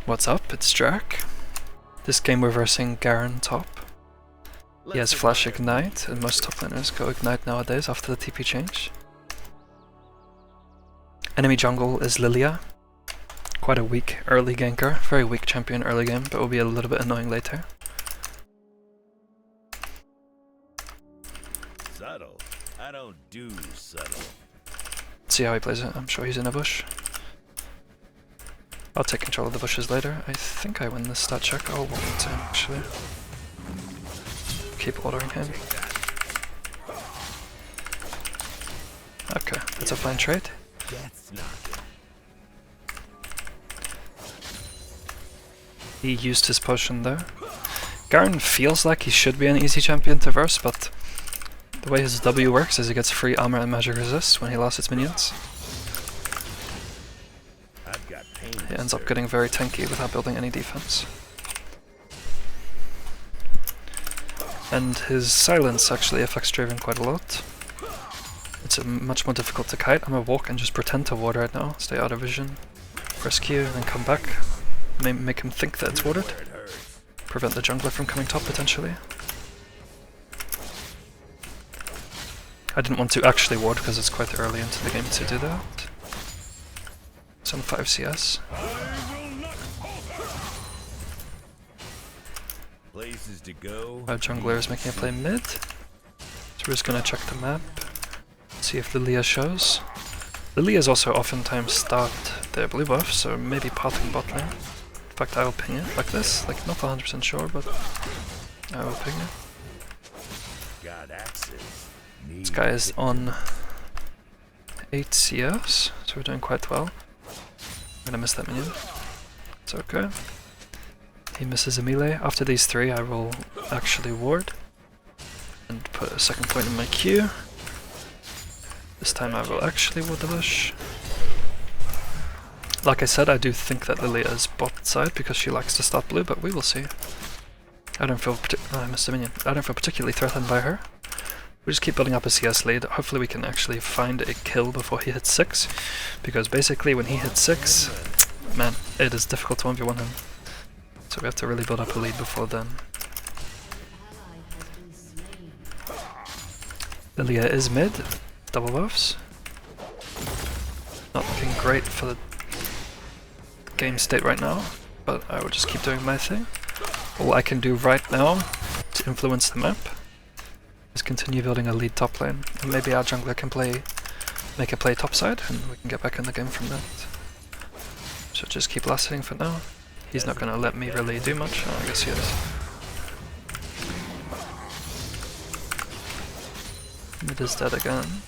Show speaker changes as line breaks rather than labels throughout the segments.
What's up? It's Drac. This game we're versing Garen top. He has flash ignite, and most top laners go ignite nowadays after the TP change. Enemy jungle is Lilia. Quite a weak early ganker, very weak champion early game, but will be a little bit annoying later.
Subtle. I don't do subtle.
See how he plays it. I'm sure he's in a bush. I'll take control of the bushes later. I think I win this stat check. I'll walk into him actually. Keep ordering him. Okay, that's a fine trade. He used his potion though. Garen feels like he should be an easy champion to verse, but the way his W works is he gets free armor and magic resist when he lost its minions. He ends up getting very tanky without building any defense. And his silence actually affects Draven quite a lot. It's much more difficult to kite. I'm gonna walk and just pretend to ward right now, stay out of vision, press Q, and then come back. Make him think that it's warded. Prevent the jungler from coming top potentially. I didn't want to actually ward because it's quite early into the game to do that. It's on 5 CS.
Places to go.
Our jungler is making a play mid. So we're just gonna check the map. See if Lilia shows. Lilia's also oftentimes starved their blue buff, so maybe pathing bot lane. In fact, I will ping it like this. Like, not 100% sure, but I will ping it. This guy is on 8 CS, so we're doing quite well. I'm gonna miss that minion. It's okay. He misses a melee. After these 3 I will actually ward and put a second point in my queue. This time I will actually ward the bush. Like I said, I do think that Lilia is bot side because she likes to start blue, but we will see. I don't feel I missed a minion. I don't feel particularly threatened by her. We just keep building up a CS lead. Hopefully we can actually find a kill before he hits 6, because basically when he hits 6, man, it is difficult to 1v1 him. So we have to really build up a lead before then. Lilia is mid, double buffs. Not looking great for the game state right now, but I will just keep doing my thing. All I can do right now to influence the map is continue building a lead top lane, and maybe our jungler can make a play topside, and we can get back in the game from that. So just keep last hitting for now. He's not gonna let me really do much. Oh, I guess he is. Mid is dead again.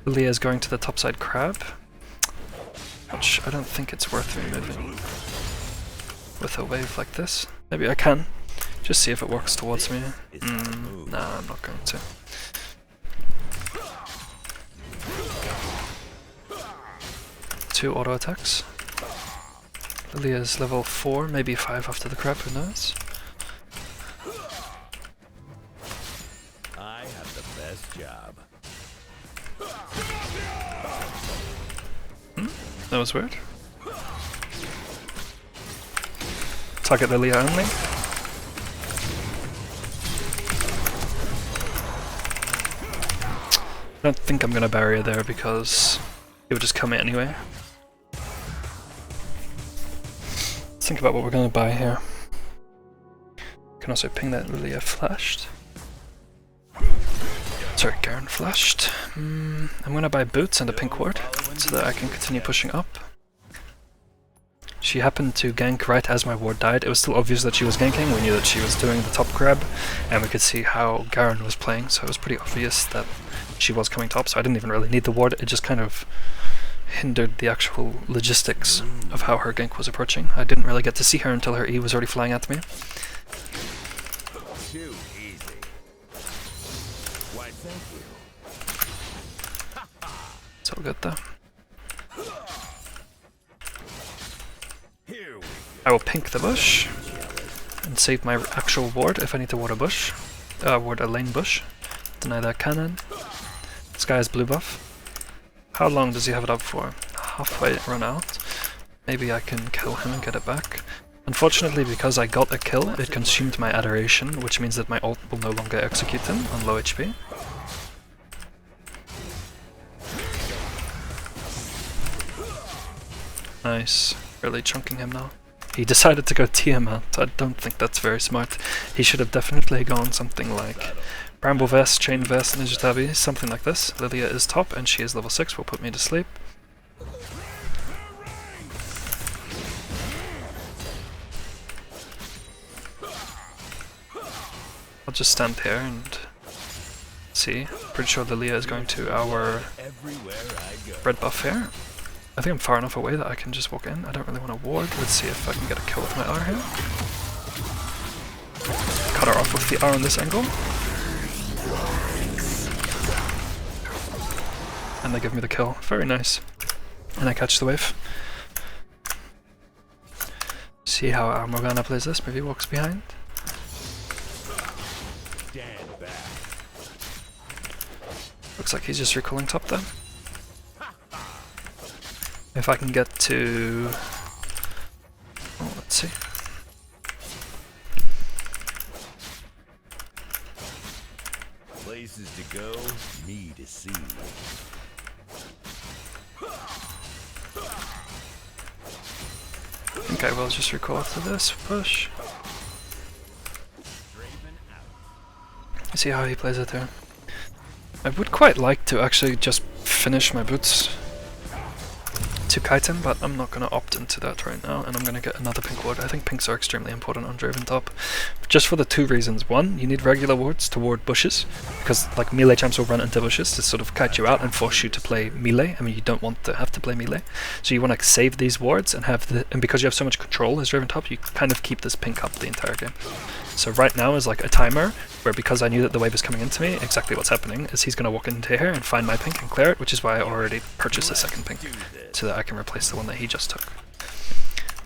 Lilia is going to the topside crab, which I don't think it's worth me moving with a wave like this. Maybe I can. Just see if it works towards me. Nah, I'm not going to. Two auto attacks. Lilia's level 4, maybe 5 after the crab, who knows?
I have the best job.
That was weird. Target Lilia only. I don't think I'm gonna barrier there because it would just come in anyway. Let's think about what we're gonna buy here. Can also ping that Lilia flashed. Sorry, Garen flashed. I'm gonna buy boots and a pink ward so that I can continue pushing up. She happened to gank right as my ward died. It was still obvious that she was ganking. We knew that she was doing the top grab, and we could see how Garen was playing, so it was pretty obvious that she was coming top, so I didn't even really need the ward. It just kind of hindered the actual logistics of how her gank was approaching. I didn't really get to see her until her E was already flying at me.
Too easy. Why, thank you.
It's all good though. I will pink the bush and save my actual ward if I need to ward a bush. Ward a lane bush. Deny that cannon. This guy has blue buff. How long does he have it up for? Halfway run out. Maybe I can kill him and get it back. Unfortunately, because I got a kill, it consumed my adoration, which means that my ult will no longer execute him on low HP. Nice. Really chunking him now. He decided to go Tiamat. I don't think that's very smart. He should have definitely gone something like Bramble Vest, Chain Vest, Ninja Tabi, something like this. Lilia is top and she is level 6, will put me to sleep. I'll just stand here and see. Pretty sure Lilia is going to our red buff here. I think I'm far enough away that I can just walk in. I don't really want to ward. Let's see if I can get a kill with my R here. Cut her off with the R on this angle. And they give me the kill. Very nice. And I catch the wave. See how our Morgana plays this. Maybe walks behind. Looks like he's just recalling top then. If I can get to... oh, let's see.
Places to go, me to see.
I think I will just recall after this push. See how he plays it here. I would quite like to actually just finish my boots to kite him, but I'm not going to opt into that right now, and I'm going to get another pink ward. I think pinks are extremely important on Draven top, just for the two reasons. One, you need regular wards to ward bushes, because like melee champs will run into bushes to sort of kite you out and force you to play melee. I mean, you don't want to have to play melee, so you want to save these wards and have the, and because you have so much control as Draven top, you kind of keep this pink up the entire game. So right now is like a timer where, because I knew that the wave is coming into me, exactly what's happening is he's going to walk into here and find my pink and clear it, which is why I already purchased a second pink, so that I can replace the one that he just took.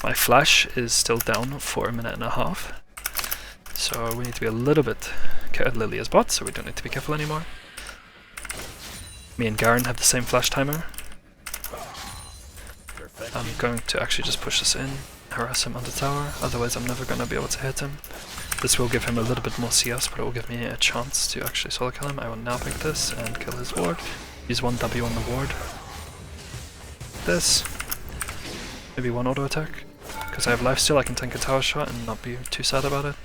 My flash is still down for 1.5 minutes, so we need to be a little bit careful. Lilia's bot, so we don't need to be careful anymore. Me and Garen have the same flash timer. I'm going to actually just push this in, harass him on the tower, otherwise I'm never going to be able to hit him. This will give him a little bit more CS, but it will give me a chance to actually solo kill him. I will now pick this and kill his ward. Use 1 W on the ward. This. Maybe 1 auto attack. Because I have lifesteal, I can tank a tower shot and not be too sad about it.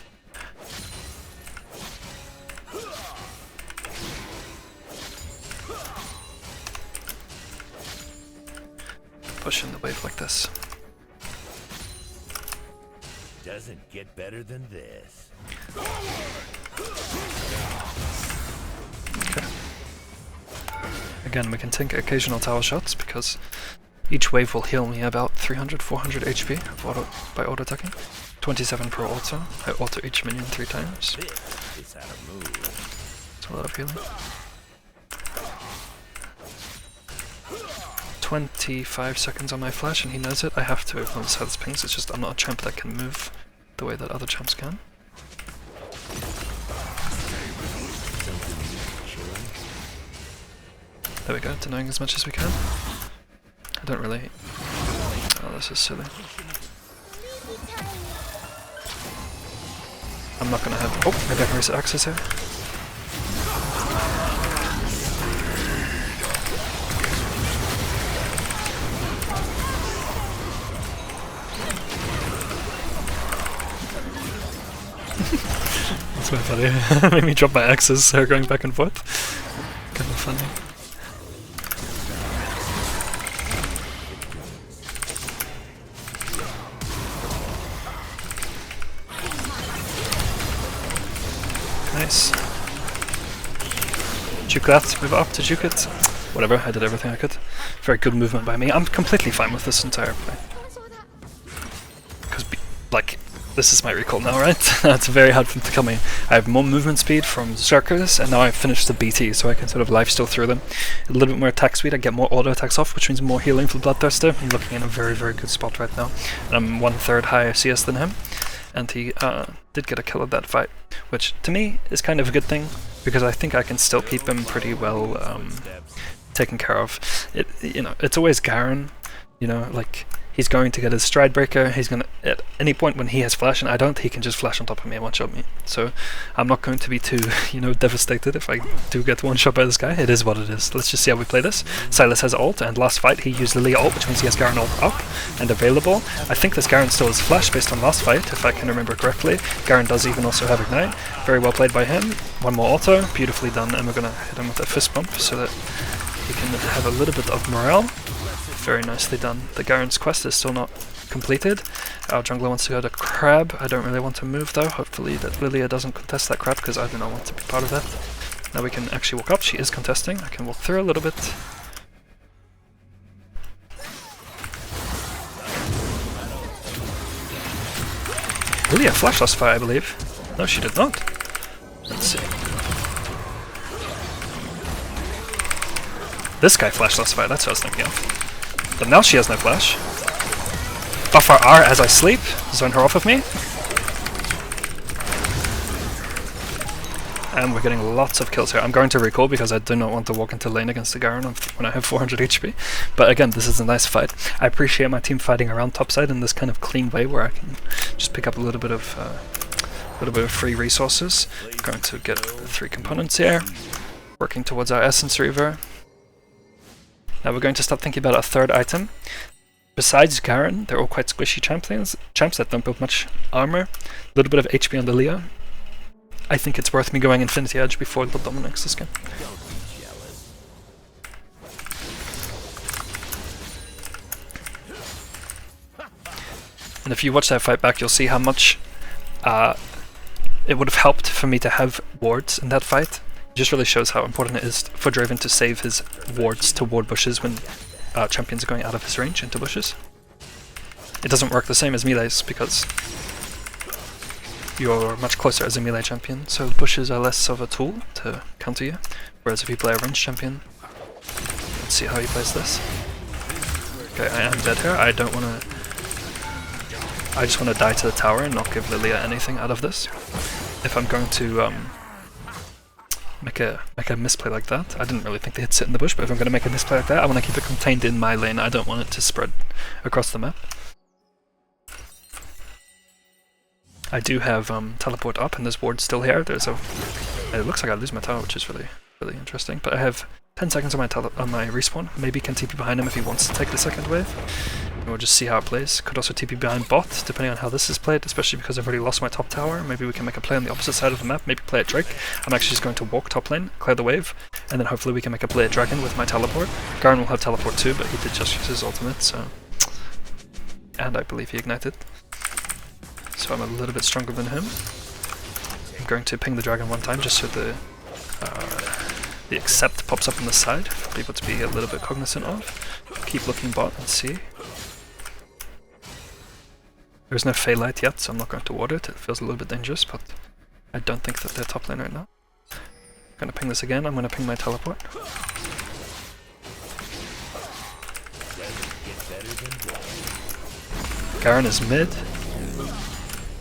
Push in the wave like this.
Doesn't get better than this.
Okay. Again, we can tank occasional tower shots because each wave will heal me about 300-400 HP by auto attacking. 27 per auto. I auto each minion 3 times.
It's how to move.
It's a lot of healing. 25 seconds on my flash and he knows it. I have to on this has pings, it's just I'm not a champ that can move the way that other champs can. There we go, denying as much as we can. I don't really... oh, this is silly. I'm not gonna have... oh, maybe I can reset access here. That's quite funny. Made me drop my axes, they're going back and forth. Kind of funny. Nice. Juke that, move up to juke it. Whatever, I did everything I could. Very good movement by me. I'm completely fine with this entire play. Because, like, this is my recall now, right? It's very hard for them to come in. I have more movement speed from Zerkers, and now I've finished the BT, so I can sort of lifesteal through them. A little bit more attack speed, I get more auto attacks off, which means more healing for Bloodthirster. I'm looking in a very, very good spot right now. And I'm 1/3 higher CS than him. And he did get a kill at that fight, which to me is kind of a good thing, because I think I can still keep him pretty well taken care of. You know, it's always Garen, you know, like, He's going to get his stride breaker. He's going to, at any point when he has flash and I don't, he can just flash on top of me and one-shot me. So I'm not going to be too, devastated if I do get one-shot by this guy. It is what it is. Let's just see how we play this. Sylas has ult, and last fight he used Lilia ult, which means he has Garen ult up and available. I think this Garen still has flash based on last fight, if I can remember correctly. Garen does even also have Ignite. Very well played by him. One more auto, beautifully done, and we're going to hit him with a fist bump so that he can have a little bit of morale. Very nicely done. The Garen's quest is still not completed. Our jungler wants to go to crab. I don't really want to move though. Hopefully that Lilia doesn't contest that crab because I do not want to be part of that. Now we can actually walk up. She is contesting. I can walk through a little bit. Lilia flashed last fight, I believe. No, she did not. Let's see. This guy flashed last fight, that's what I was thinking of. But now she has no flash. Buff our R as I sleep, zone her off of me. And we're getting lots of kills here. I'm going to recall because I do not want to walk into lane against the Garen when I have 400 HP. But again, this is a nice fight. I appreciate my team fighting around topside in this kind of clean way where I can just pick up a little bit of free resources. I'm going to get 3 components here. Working towards our Essence Reaver. Now we're going to start thinking about our third item. Besides Garen, they're all quite squishy champs that don't build much armor. A little bit of HP on the Lilia. I think it's worth me going Infinity Edge before the Dominix this game. And if you watch that fight back, you'll see how much it would have helped for me to have wards in that fight. It just really shows how important it is for Draven to save his wards to ward bushes when champions are going out of his range into bushes. It doesn't work the same as melees because you're much closer as a melee champion, so bushes are less of a tool to counter you, whereas if you play a range champion, let's see how he plays this. Okay, I am dead here. I don't want to... I just want to die to the tower and not give Lilia anything out of this. If I'm going to make a misplay like that. I didn't really think they'd sit in the bush, but if I'm going to make a misplay like that, I want to keep it contained in my lane. I don't want it to spread across the map. I do have teleport up, and this ward's still here. There's a... It looks like I lose my tower, which is really interesting. But I have 10 seconds on my respawn. Maybe can TP behind him if he wants to take the second wave. And we'll just see how it plays. Could also TP behind bot, depending on how this is played, especially because I've already lost my top tower. Maybe we can make a play on the opposite side of the map, maybe play at Drake. I'm actually just going to walk top lane, clear the wave, and then hopefully we can make a play at Dragon with my teleport. Garen will have teleport too, but he did just use his ultimate, so... And I believe he ignited. So I'm a little bit stronger than him. I'm going to ping the Dragon one time just so the accept pops up on the side for people to be a little bit cognizant of. Keep looking bot and see. There's no Fey Light yet, so I'm not going to ward it. It feels a little bit dangerous, but I don't think that they're top lane right now. I'm going to ping this again. I'm going to ping my teleport. Garen is mid.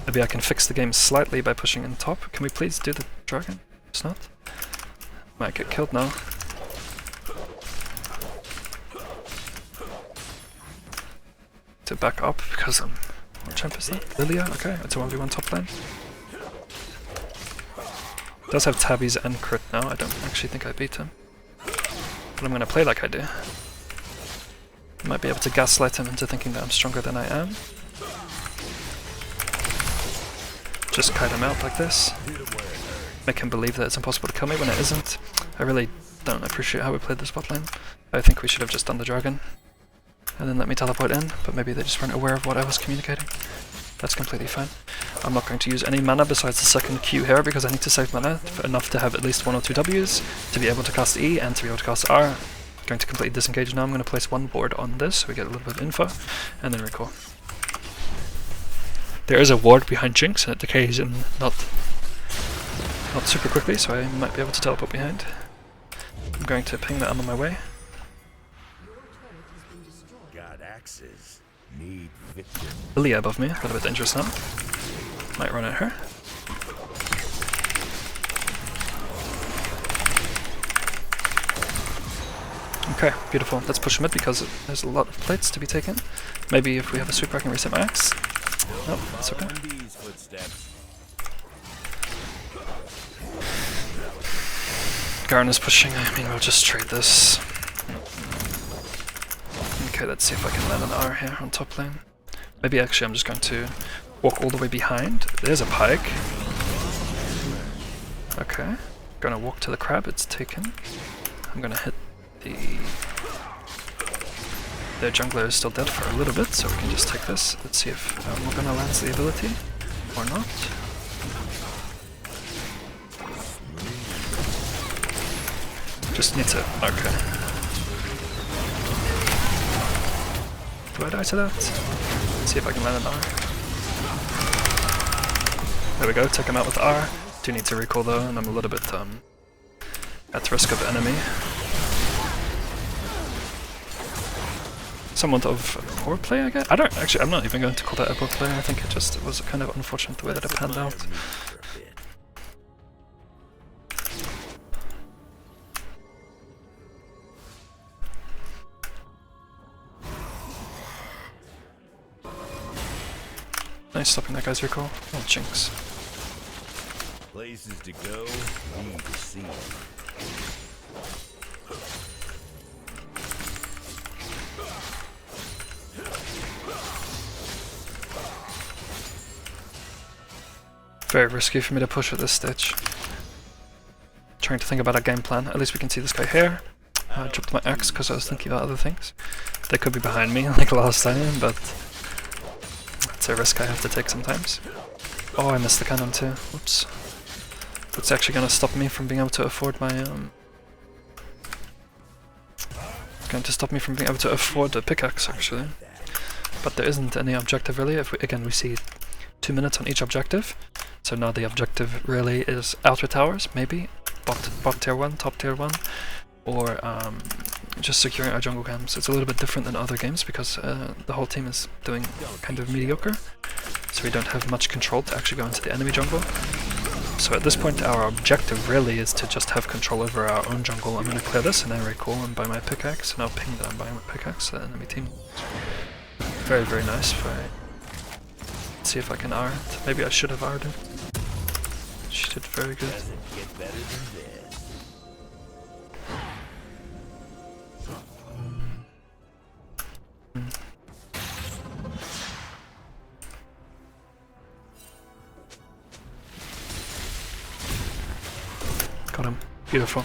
Maybe I can fix the game slightly by pushing in top. Can we please do the Dragon? It's not. Might get killed now. To back up because what champ is that? Lilia? Okay, it's a 1v1 top lane. Does have tabbies and crit now. I don't actually think I beat him. But I'm gonna play like I do. I might be able to gaslight him into thinking that I'm stronger than I am. Just kite him out like this. Make him believe that it's impossible to kill me when it isn't. I really don't appreciate how we played this bot lane. I think we should have just done the Dragon. And then let me teleport in, but maybe they just weren't aware of what I was communicating. That's completely fine. I'm not going to use any mana besides the second Q here because I need to save mana enough to have at least 1 or 2 Ws to be able to cast E and to be able to cast R. I'm going to completely disengage now. I'm going to place 1 board on this so we get a little bit of info, and then recall. There is a ward behind Jinx and it decays in not super quickly, so I might be able to teleport behind. I'm going to ping that I'm on my way. Lilia above me, a little bit dangerous now. Might run at her. I'm Okay, beautiful. Let's push mid because there's a lot of plates to be taken. Maybe if we have a sweeper I can reset my axe. Nope, that's okay. Garen is pushing, I mean we'll just trade this. Okay, let's see if I can land an R here on top lane. Maybe actually I'm just going to walk all the way behind. There's a pike. Okay, gonna walk to the crab, it's taken. I'm gonna hit the... Their jungler is still dead for a little bit, so we can just take this. Let's see if Morgana lands the ability or not. Just need to... okay. Do I die to that? Let's see if I can land an R. There we go, take him out with R. Do need to recall though, and I'm a little bit at risk of enemy. Somewhat of poor play, I guess? I don't actually, I'm not even going to call that a poor play. I think it was kind of unfortunate the way that it panned out. Nice stopping that guy's recall. Oh, jinx.
Places to go, need to see.
Very risky for me to push at this stage. Trying to think about a game plan. At least we can see this guy here. I dropped my axe because I was thinking about other things. They could be behind me like last time, but it's a risk I have to take sometimes. Oh, I missed the cannon too. Oops. It's actually gonna stop me from being able to afford my It's going to stop me from being able to afford a pickaxe actually. But there isn't any objective really. If we, again, we see 2 minutes on each objective. So now the objective really is outer towers, maybe bot tier 1, top tier 1, or just securing our jungle camps. It's a little bit different than other games because the whole team is doing kind of mediocre, so we don't have much control to actually go into the enemy jungle. So at this point our objective really is to just have control over our own jungle. I'm going to clear this and then recall and buy my pickaxe, and I'll ping that I'm buying my pickaxe to the enemy team. Very, very nice. Let's see if I can R it. Maybe I should have R'd it. She did very good. Got him. Beautiful.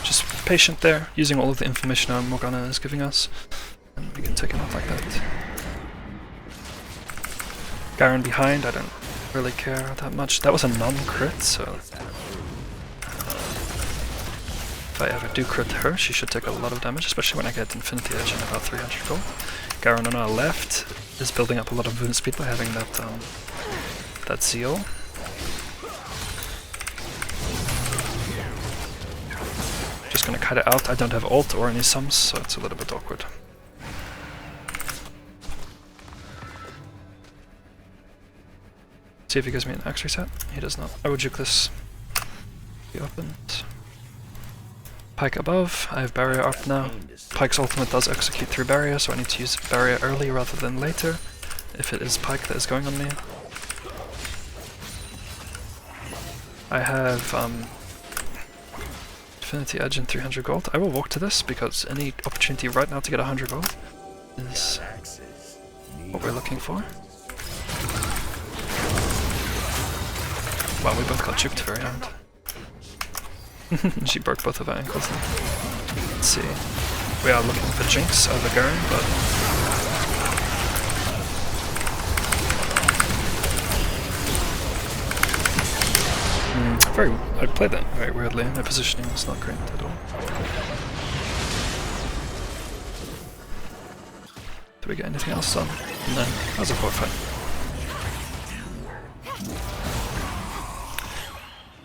Just patient there, using all of the information our Morgana is giving us, and we can take him out like that. Garen behind, I don't really care that much. That was a non-crit, so if I ever do crit her, she should take a lot of damage, especially when I get Infinity Edge and about 300 gold. Garen on our left is building up a lot of movement speed by having that zeal. Just gonna cut it out. I don't have ult or any sums, so it's a little bit awkward. See if he gives me an axe reset. He does not. I would juke this. Be opened. Pike above. I have barrier up now. Pike's ultimate does execute through barrier, so I need to use barrier early rather than later, if it is Pike that is going on me. I have Infinity Edge and 300 gold. I will walk to this because any opportunity right now to get 100 gold is what we're looking for. Wow, we both got juked very hard. She broke both of our ankles. Let's see. We are looking for Jinx over Garen, but I played that very weirdly. My positioning was not great at all. Did we get anything else done? No, that was a poor fight.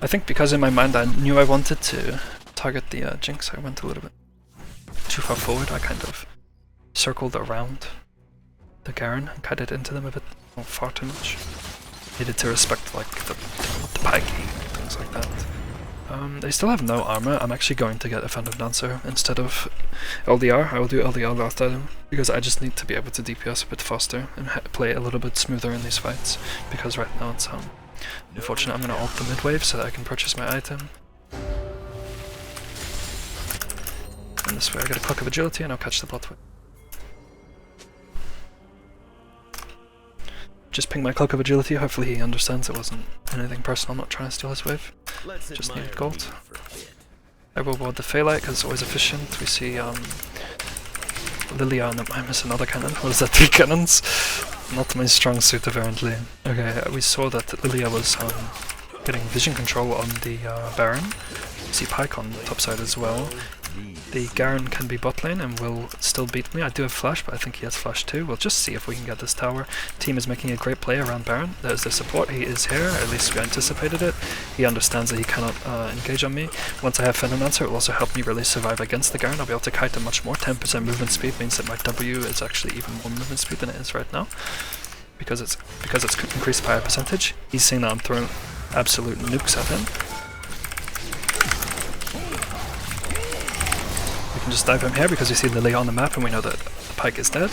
I think because in my mind I knew I wanted to target the Jinx, I went a little bit too far forward. I kind of circled around the Garen and cut it into them a bit far too much. Needed to respect like the Pike and things like that. They still have no armor. I'm actually going to get a Phantom Dancer instead of LDR. I will do LDR last item, because I just need to be able to DPS a bit faster and play a little bit smoother in these fights, because right now it's unfortunate. I'm going to ult the mid wave so that I can purchase my item. And this way I get a clock of agility and I'll catch the bot wave. Just ping my clock of agility, hopefully he understands it wasn't anything personal, I'm not trying to steal his wave. Just needed gold. I will ward the Phalite because it's always efficient. We see Lilia, and I miss another cannon. What is that, 3 cannons? Not my strong suit apparently. Okay, we saw that Lilia was getting vision control on the Baron. We see Pyke on the top side as well. The Garen can be bot lane and will still beat me. I do have flash, but I think he has flash too. We'll just see if we can get this tower. Team is making a great play around Baron. There's the support. He is here. At least we anticipated it. He understands that he cannot engage on me. Once I have Fennomancer, it will also help me really survive against the Garen. I'll be able to kite him much more. 10% movement speed means that my W is actually even more movement speed than it is right now, because it's increased by a percentage. He's seeing that I'm throwing absolute nukes at him. We can just dive him here because we see Lilia on the map and we know that the Pyke is dead.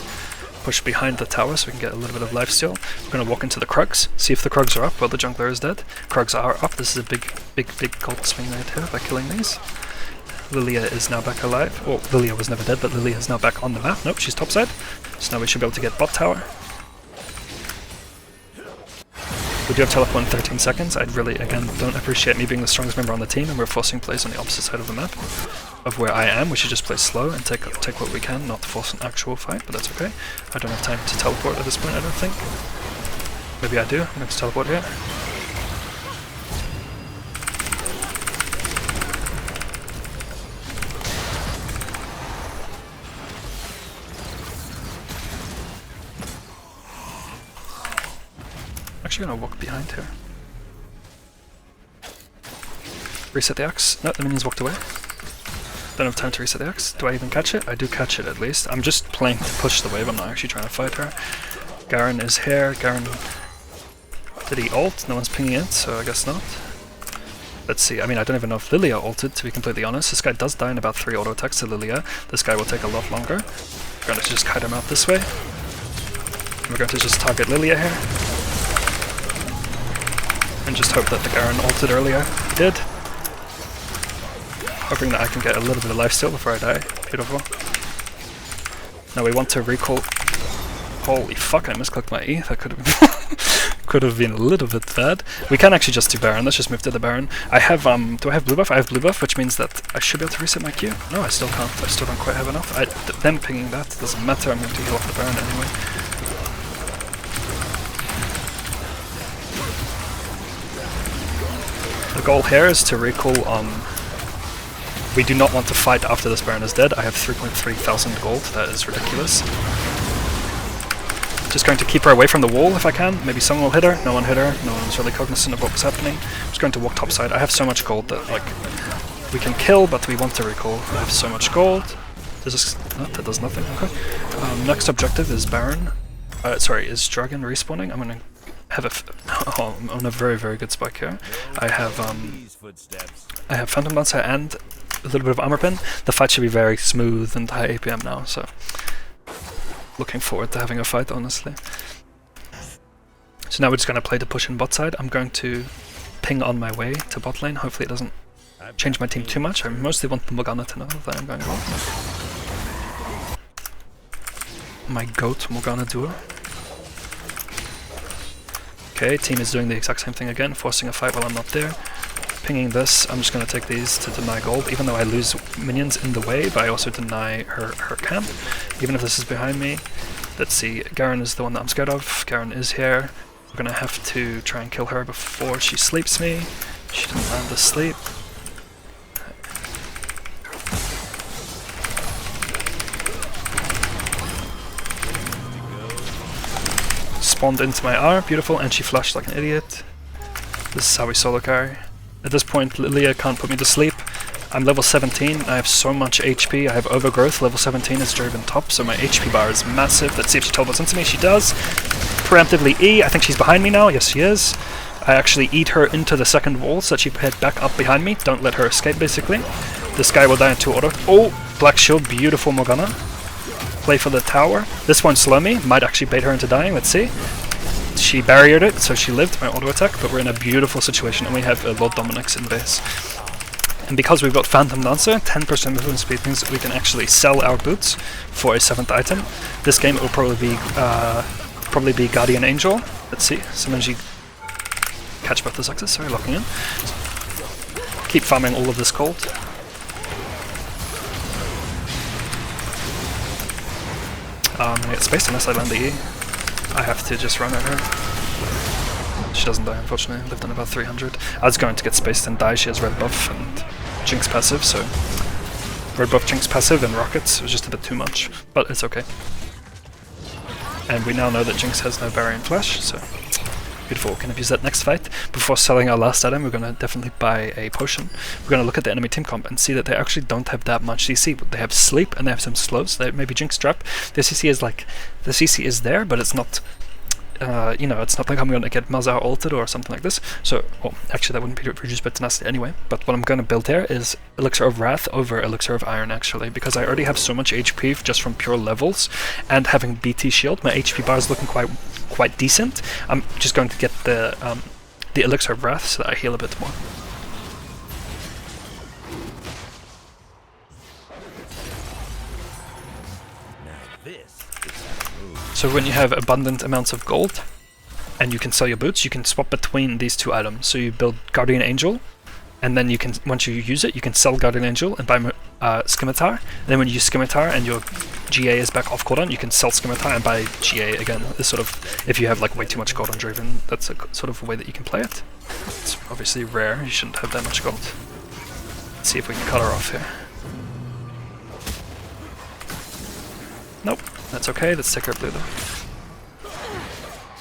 Push behind the tower so we can get a little bit of lifesteal. We're going to walk into the Krugs, see if the Krugs are up. Well, the jungler is dead. Krugs are up. This is a big gold swing right here by killing these. Lilia is now back alive. Oh, Lilia was never dead, but Lilia is now back on the map. Nope, she's topside. So now we should be able to get bot tower. We do have teleport in 13 seconds. I really, again, don't appreciate me being the strongest member on the team and we're forcing plays on the opposite side of the map of where I am. We should just play slow and take what we can, not force an actual fight, but that's okay. I don't have time to teleport at this point, I don't think. Maybe I do. I'm going to teleport here. Actually gonna walk behind here. Reset the axe. No, the minions walked away. Don't have time to reset the axe. Do I even catch it? I do catch it at least. I'm just playing to push the wave, I'm not actually trying to fight her. Garen is here. Garen... Did he ult? No one's pinging it, so I guess not. Let's see. I mean, I don't even know if Lilia ulted, to be completely honest. This guy does die in about 3 auto attacks to Lilia. This guy will take a lot longer. We're going to just kite him out this way. We're going to just target Lilia here. And just hope that the Garen ulted earlier. He did. Hoping that I can get a little bit of lifesteal before I die. Beautiful. Now we want to recall... Holy fuck, I misclicked my E. That could have been a little bit bad. We can actually just do Baron. Let's just move to the Baron. I have, do I have blue buff? I have blue buff, which means that I should be able to reset my Q. No, I still can't. I still don't quite have enough. Them pinging that doesn't matter. I'm going to heal off the Baron anyway. The goal here is to recall we do not want to fight after this Baron is dead. I have 3.3 thousand gold, that is ridiculous. Just going to keep her away from the wall if I can. Maybe someone will hit her. No one hit her. No one's really cognizant of what was happening. I'm just going to walk topside. I have so much gold that like we can kill, but we want to recall. I have so much gold. That does nothing. Okay. Next objective is Baron. Is Dragon respawning? I'm gonna have I'm on a very, very good spike here. I have Phantom Dancer and a little bit of armor pin. The fight should be very smooth and high APM now, so looking forward to having a fight, honestly. So now we're just going to play the push in bot side. I'm going to ping on my way to bot lane. Hopefully it doesn't change my team too much. I mostly want the Morgana to know that I'm going bot. My goat Morgana duo. Okay, team is doing the exact same thing again, forcing a fight while I'm not there. Pinging this, I'm just going to take these to deny gold, even though I lose minions in the wave, I also deny her camp, even if this is behind me. Let's see, Garen is the one that I'm scared of. Garen is here. We're going to have to try and kill her before she sleeps me. She didn't land the sleep. Spawned into my R, beautiful, and she flashed like an idiot. This is how we solo carry. At this point, Lilia can't put me to sleep. I'm level 17, I have so much HP, I have overgrowth. Level 17 is Draven top, so my HP bar is massive. Let's see if she teleports into me. She does. Preemptively E, I think she's behind me now. Yes, she is. I actually eat her into the second wall so that she can head back up behind me. Don't let her escape, basically. This guy will die in 2 auto. Oh! Black shield, beautiful Morgana. Play for the tower. This won't slow me, might actually bait her into dying, let's see. She barriered it, so she lived my auto attack, but we're in a beautiful situation and we have Lord Dominic's in base. And because we've got Phantom Dancer, 10% movement speed means that we can actually sell our boots for a 7th item. This game it will probably be Guardian Angel. Let's see, Synergy. Catch both those axes, sorry, locking in. Keep farming all of this gold. I'm gonna get spaced unless I land the E. I have to just run at her. She doesn't die, unfortunately. Lived on about 300. I was going to get spaced and die. She has red buff and Jinx passive, so red buff, Jinx passive, and rockets was just a bit too much, but it's okay. And we now know that Jinx has no barrier and flash, so beautiful. We're going to use that next fight. Before selling our last item, we're going to definitely buy a potion. We're going to look at the enemy team comp and see that they actually don't have that much CC, but they have sleep and they have some slows. They maybe Jinx trap. The CC is like, the CC is there, but it's not, you know, it's not like I'm going to get Mazar ulted or something like this. So, well, actually that wouldn't be reduced by tenacity anyway, but what I'm going to build here is Elixir of Wrath over Elixir of Iron actually, because I already have so much HP just from pure levels, and having BT shield, my HP bar is looking quite decent. I'm just going to get the Elixir of Wrath so that I heal a bit more. So when you have abundant amounts of gold and you can sell your boots, you can swap between these two items. So you build Guardian Angel, and then you can, once you use it, you can sell Guardian Angel and buy Scimitar. And then when you use Scimitar and your GA is back off cooldown, you can sell Scimitar and buy GA again. This sort of, if you have like way too much gold on Draven, that's a sort of a way that you can play it. It's obviously rare, you shouldn't have that much gold. Let's see if we can cut her off here. Nope, that's okay, let's take her blue though.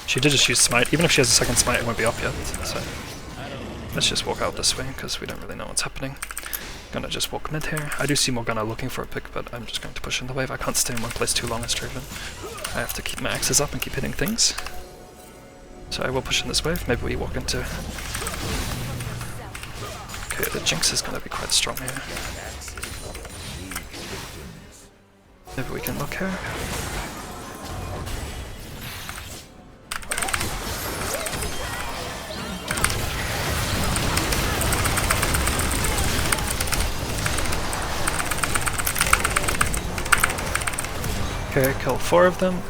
She did just use smite, even if she has a second smite it won't be up yet, so let's just walk out this way because we don't really know what's happening. Gonna just walk mid here. I do see Morgana looking for a pick, but I'm just going to push in the wave. I can't stay in one place too long as Draven. I have to keep my axes up and keep hitting things. So I will push in this wave, maybe we walk into... Okay, the Jinx is gonna be quite strong here. Maybe we can look here. Okay, kill 4 of them.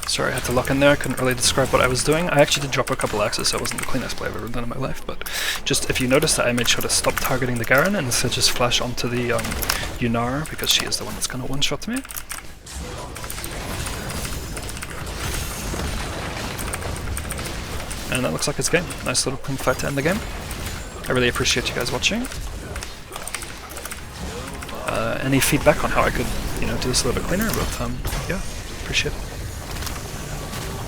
Sorry, I had to lock in there, I couldn't really describe what I was doing. I actually did drop a couple axes, so it wasn't the cleanest play I've ever done in my life, but just if you notice that I made sure to stop targeting the Garen and instead just flash onto the Yunar, because she is the one that's gonna one-shot me. And that looks like it's game. Nice little clean fight to end the game. I really appreciate you guys watching. Any feedback on how I could, you know, do this a little bit cleaner, but yeah, appreciate it.